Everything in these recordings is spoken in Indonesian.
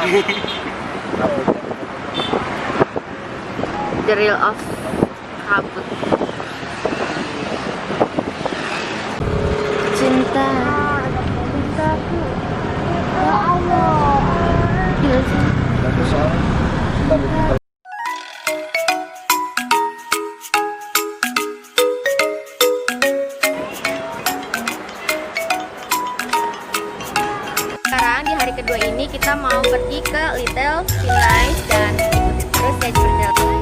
The real of kabut. Cinta. Cintaku. Ya Allah. Gila sih. Sekarang di hari kedua ini kita mau pergi ke Little Village dan ikuti terus ya perjalanan.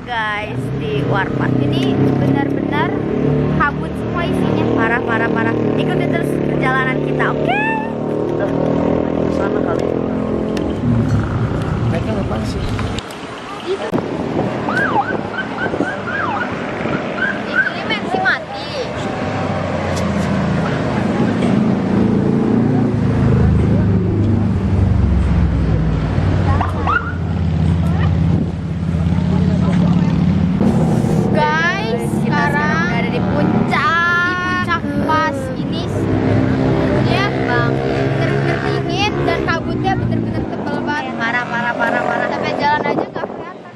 Guys, di Warpat ini benar-benar kabut semua isinya, parah. Ikuti terus perjalanan kita, oke? Sana kali. Mereka ngapain sih? Itu. Ini masih mati. Parah. Sampai jalan aja nggak kelihatan.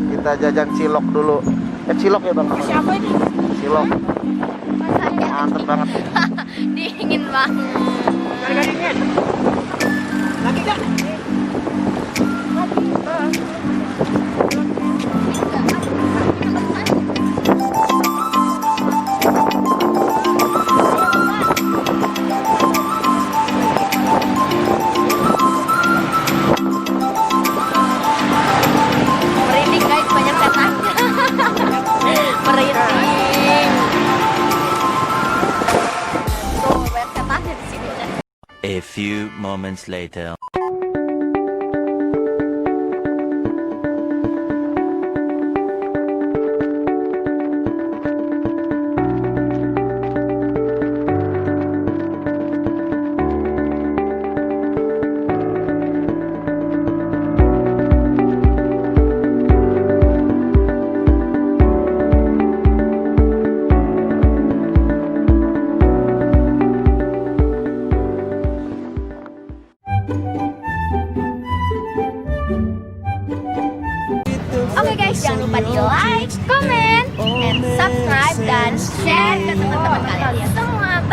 Kita jajan cilok dulu. Cilok ya bang? Siapa ini? Cilok. Mantep banget ya. Dingin banget. Harga dingin. Lagi gak? A few moments later. Oke guys, jangan lupa di like, comment, and subscribe dan share ke teman-teman kalian semua.